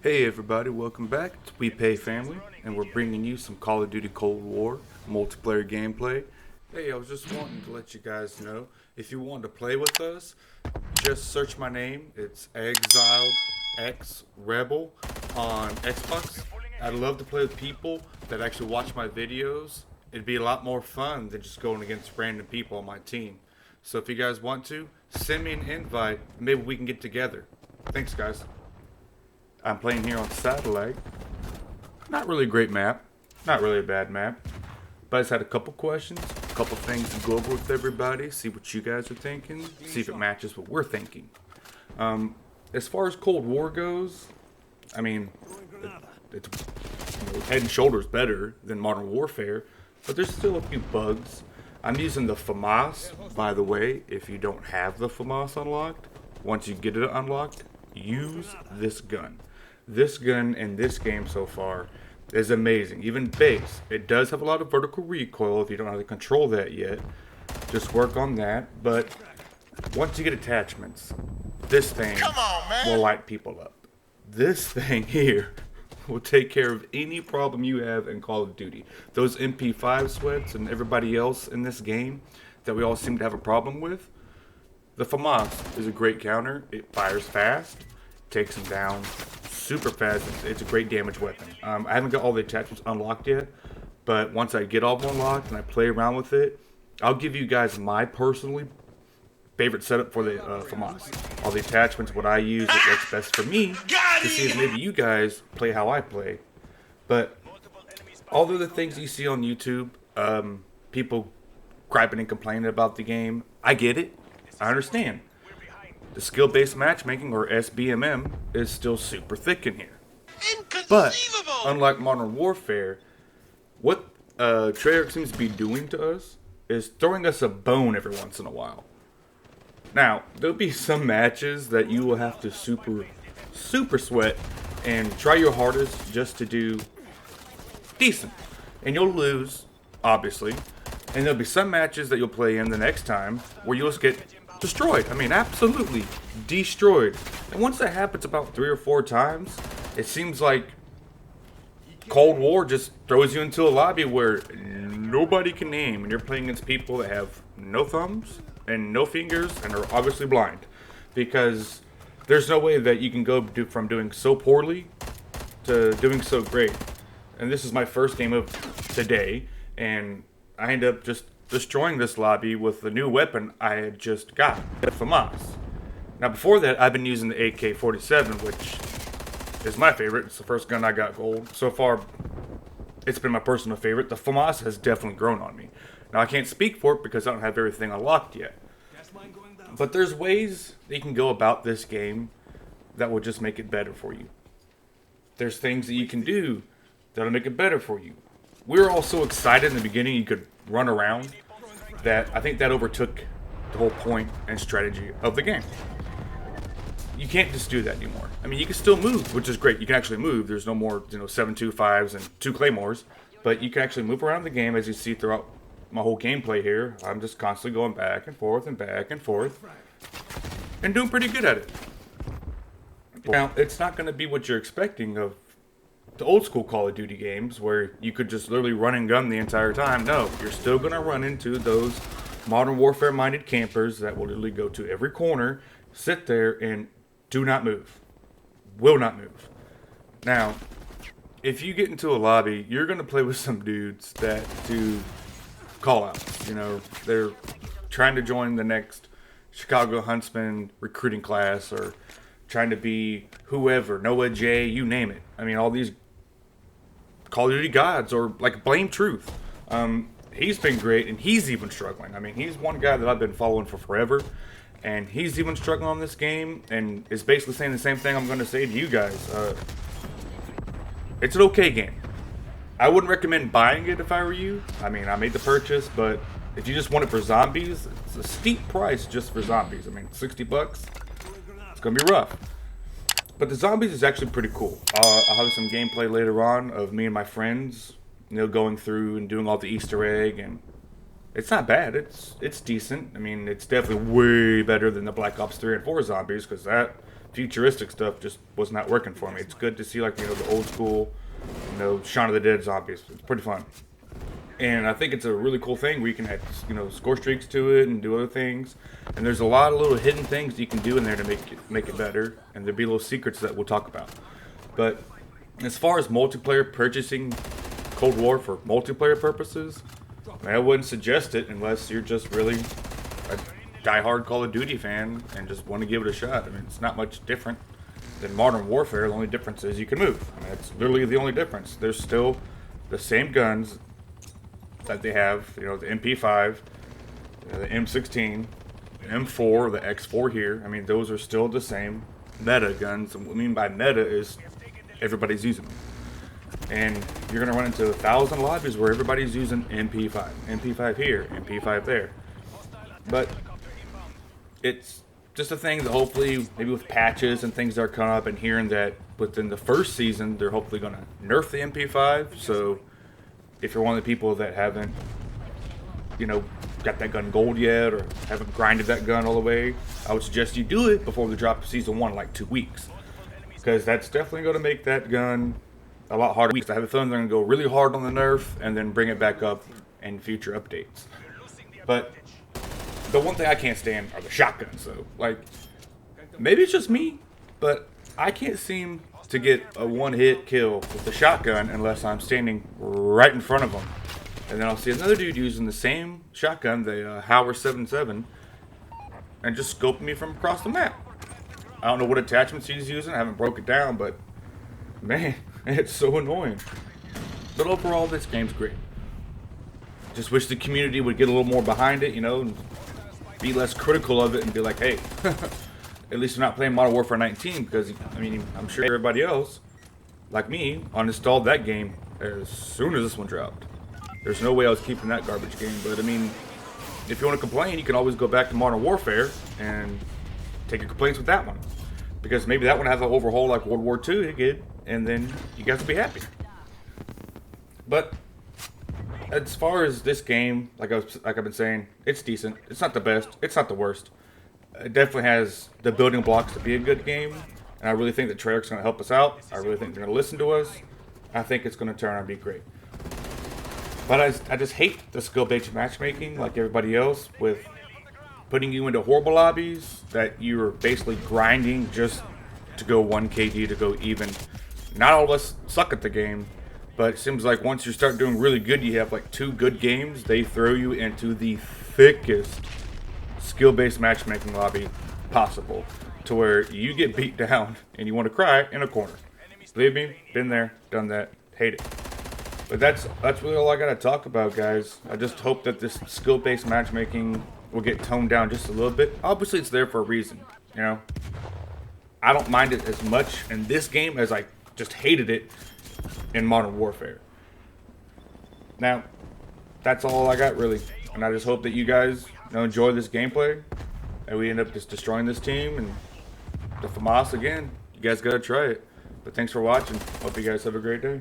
Hey everybody, welcome back to We Pay Family, and we're bringing you some Call of Duty Cold War multiplayer gameplay. Hey, I was just wanting to let you guys know, if you want to play with us, just search my name. It's Exiled X Rebel on Xbox. I'd love to play with people that actually watch my videos. It'd be a lot more fun than just going against random people on my team. So if you guys want to, send me an invite, and maybe we can get together. Thanks guys. I'm playing here on Satellite. Not really a great map. Not really a bad map. But I just had a couple questions, a couple things to go over with everybody, see what you guys are thinking, see if it matches what we're thinking. As far as Cold War goes, I mean, it's head and shoulders better than Modern Warfare, but there's still a few bugs. I'm using the Famas, by the way. If you don't have the Famas unlocked, once you get it unlocked, use this gun. This gun in this game so far is amazing. Even base, it does have a lot of vertical recoil if you don't know how to control that yet. Just work on that. But once you get attachments, this thing will light people up. This thing here will take care of any problem you have in Call of Duty. Those MP5 sweats and everybody else in this game that we all seem to have a problem with, the FAMAS is a great counter. It fires fast, takes them down super fast. It's a great damage weapon. I haven't got all the attachments unlocked yet, but once I get all of them unlocked and I play around with it, I'll give you guys my personally favorite setup for the FAMAS. All the attachments, what I use, what works best for me, to see if maybe you guys play how I play. But all the other things you see on YouTube, people griping and complaining about the game, I get it. I understand. The skill-based matchmaking, or SBMM, is still super thick in here. But, unlike Modern Warfare, what Treyarch seems to be doing to us is throwing us a bone every once in a while. Now, there'll be some matches that you will have to super sweat and try your hardest just to do decent. And you'll lose, obviously. And there'll be some matches that you'll play in the next time where you'll just get destroyed. I mean, absolutely destroyed. And once that happens about 3 or 4 times, it seems like Cold War just throws you into a lobby where nobody can aim, and you're playing against people that have no thumbs and no fingers and are obviously blind, because there's no way that you can go from doing so poorly to doing so great. And this is my first game of today, and I end up just destroying this lobby with the new weapon I had just got, the Famas. Now before that, I've been using the AK-47, which is my favorite. It's the first gun I got gold. So far, it's been my personal favorite. The Famas has definitely grown on me. Now I can't speak for it because I don't have everything unlocked yet. But there's ways that you can go about this game that will just make it better for you. There's things that you can do that'll make it better for you. We were all so excited in the beginning you could run around that I think that overtook the whole point and strategy of the game. You can't just do that anymore. I mean, you can still move, which is great. You can actually move. There's no more, 7.25s and 2 claymores, but you can actually move around the game, as you see throughout my whole gameplay here. I'm just constantly going back and forth and back and forth and doing pretty good at it. Now, it's not going to be what you're expecting of the old school Call of Duty games where you could just literally run and gun the entire time. No, you're still going to run into those Modern Warfare minded campers that will literally go to every corner, sit there, and do not move. Will not move. Now, if you get into a lobby, you're going to play with some dudes that do call outs. They're trying to join the next Chicago Huntsman recruiting class, or trying to be whoever, Noah J, you name it. I mean, all these Call of Duty gods, or like Blame Truth. He's been great, and he's even struggling. I mean, he's one guy that I've been following for forever, and he's even struggling on this game, and is basically saying the same thing I'm going to say to you guys. It's an okay game. I wouldn't recommend buying it if I were you. I mean, I made the purchase, but if you just want it for zombies, it's a steep price just for zombies. I mean, $60, it's going to be rough. But the zombies is actually pretty cool. I'll have some gameplay later on of me and my friends, going through and doing all the Easter egg, and it's not bad. It's decent. I mean, it's definitely way better than the Black Ops 3 and 4 zombies, because that futuristic stuff just was not working for me. It's good to see, like, you know, the old school, you know, Shaun of the Dead zombies. It's pretty fun. And I think it's a really cool thing where you can add, you know, score streaks to it and do other things. And there's a lot of little hidden things you can do in there to make it better. And there'll be little secrets that we'll talk about. But as far as multiplayer purchasing Cold War for multiplayer purposes, I wouldn't suggest it unless you're just really a diehard Call of Duty fan and just want to give it a shot. I mean, it's not much different than Modern Warfare. The only difference is you can move. I mean, that's literally the only difference. There's still the same guns that they have, you know, the MP5, the M16, the M4, the X4 here. I mean, those are still the same meta guns. And what I mean by meta is everybody's using them. And you're going to run into 1,000 lobbies where everybody's using MP5. MP5 here, MP5 there. But it's just a thing that hopefully, maybe with patches and things that are coming up, and hearing that within the first season, they're hopefully going to nerf the MP5. So if you're one of the people that haven't, you know, got that gun gold yet, or haven't grinded that gun all the way, I would suggest you do it before they drop season 1 in like 2 weeks. Because that's definitely going to make that gun a lot harder. I have a feeling they're going to go really hard on the nerf and then bring it back up in future updates. But the one thing I can't stand are the shotguns, though. Like, maybe it's just me, but I can't seem to get a one-hit kill with the shotgun unless I'm standing right in front of them. And then I'll see another dude using the same shotgun, the Howard 77, and just scoping me from across the map. I don't know what attachments he's using. I haven't broke it down, but man, it's so annoying. But overall, this game's great. Just wish the community would get a little more behind it, you know, and be less critical of it and be like, hey, at least we're not playing Modern Warfare 19, because, I mean, I'm sure everybody else, like me, uninstalled that game as soon as this one dropped. There's no way I was keeping that garbage game, but I mean, if you want to complain, you can always go back to Modern Warfare and take your complaints with that one. Because maybe that one has an overhaul like World War II it did, and then you guys will be happy. But as far as this game, like I've been saying, it's decent. It's not the best. It's not the worst. It definitely has the building blocks to be a good game, and I really think that Treyarch's going to help us out. I really think they're going to listen to us. I think it's going to turn out to be great. But I just hate the skill-based matchmaking, like everybody else, with putting you into horrible lobbies that you're basically grinding just to go 1 KD, to go even. Not all of us suck at the game, but it seems like once you start doing really good, you have like 2 good games, they throw you into the thickest skill-based matchmaking lobby possible, to where you get beat down and you want to cry in a corner. Believe me, been there, done that, hate it. But that's really all I gotta talk about, guys. I just hope that this skill-based matchmaking will get toned down just a little bit. Obviously, it's there for a reason, you know. I don't mind it as much in this game as I just hated it in Modern Warfare. Now, that's all I got, really. And I just hope that you guys, you know, enjoy this gameplay, and we end up just destroying this team and the Famas again. You guys gotta try it. But thanks for watching. Hope you guys have a great day.